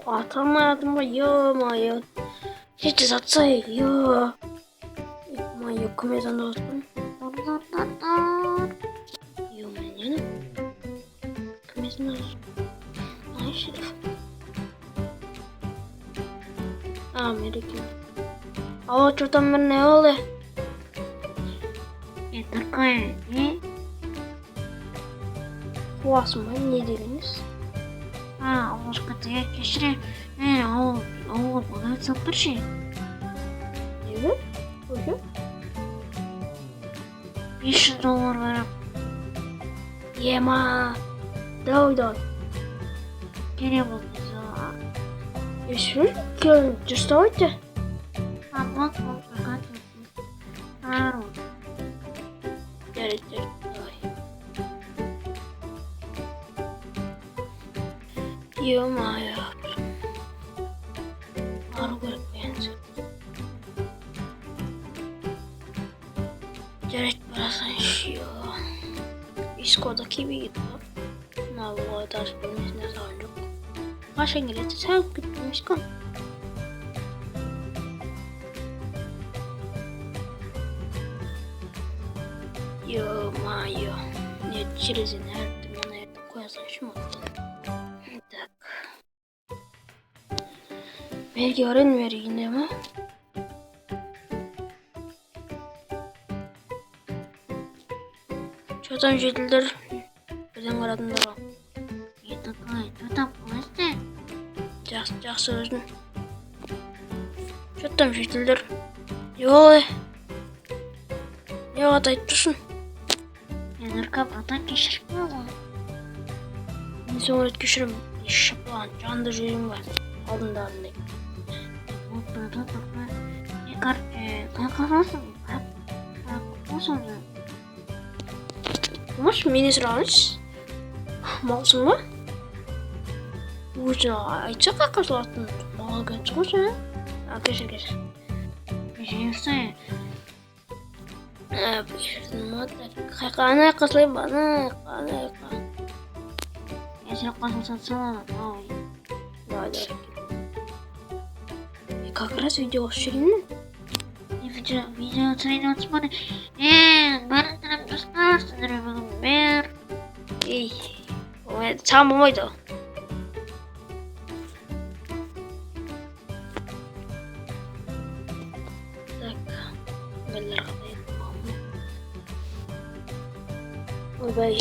Atamadım ё-моё. Сейчас отцай, ё-моё, комедиан досым. Ё-моё. Комедиан досым. Америка. Что там мене оле? Такая, не? Классно, не dediniz? Ошқыты кешіре, ауыл болайын сапыршы. Evet. Buyurun. $500 verip Ема. Да. керек болды. Еще что это? Вот, Давай. Ё-моё. Ару керек бензин. Жарайды барасың ё. Искода киби кетті. Мына даже бөлмесіне салған жоқ. Қашан келеді? Сәуіп кеттім искон. Ё-моё. Нет, через инерт на это қоясың шумат. Так. Берге орын бергенде ма? Что там жетілдір? Бірден қарадыңдар ма? Что там қаласты? Жақсы өзің. Что там жетілдір? Йолы. Не атайып тұрсың? Нұрқа бұрдан кешіріп болған. Мен соңғы рет кешірім. Шапылған жанды жүрегім бар. Алдындағындай. Қай қаласың? Қосың да? Может, мені сұрағаныз? Малсың ба? Өзің айтса қаққа салатын. Мал кәнсің ғой сен? Кешір. Кешірсің. Қане қысылай баны. Если қосылсан салады. Давай. Как раз видео ширину. Видео царин смотри. Бәрін достар, сіздер бүгін бер. Ей, саған болмайды. Так, бәлдер қандай. Ойбай,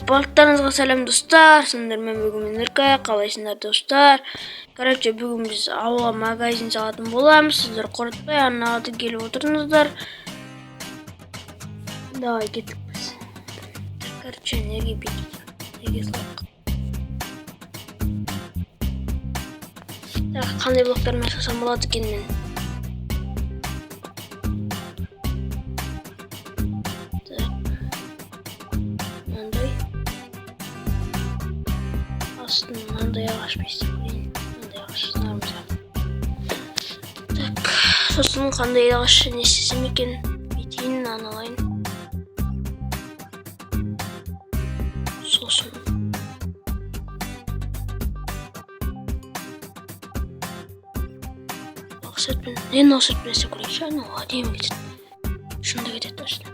барлықтарыңызға сәлем достар. Сіздермен бүгін Нұрқа, қалайсыңдар достар? Короче, бүгін біз ауылға магазин салатын боламыз. Сіздер қорытпай, анағады келіп отырыңыздар. Давай, кеттік біз. Короче, неге салақ. Қандай блоктармен жасасам болады екен мен? Мынандай. Астын мынандай ағаш бестеп қойын. Мынандай ағаш сынарымызға. Так, сосын қандай ағаш не істесем екен? Бетейін аналайын. Сосын. Ақсатпен. Нені ақсатпен істеп көрейікші? Әдемі кетеді. Шында кетеді точно.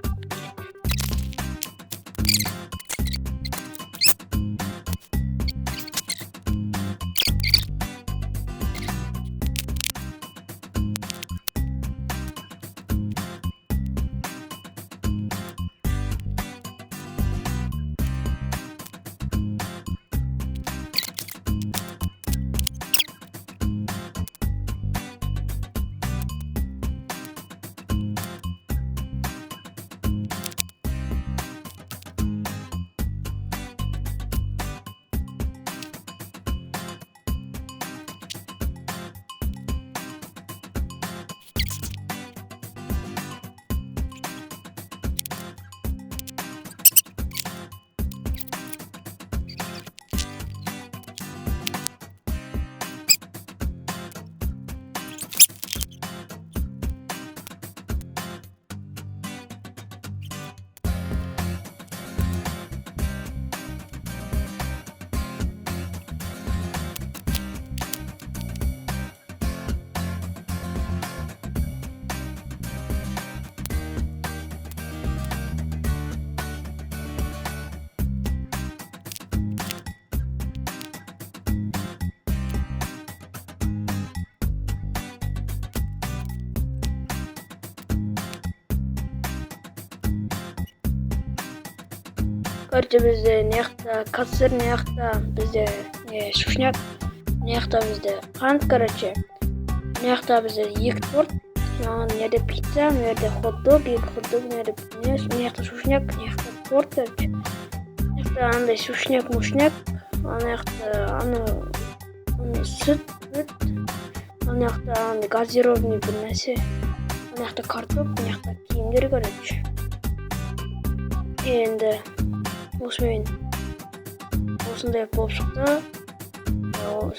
короче бізде мына косыр, мына бізде сушняк, мына бізде қант, короче. Мына бізде 2 торт, мына жерде пицца, мына жерде хот-дог, 2 хот-дог, мына сушняк, мына торт, короче. Мына андай сушняк, мушняк, мына сүт, мына андай газированный бір нәрсе, мына картоп, мына киімдер, короче. Енді осымен осындай болып шықты.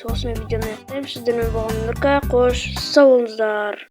Осымен видеоны аяқтаймын. Сіздермен болған Нұркай, қош сау болыңыздар.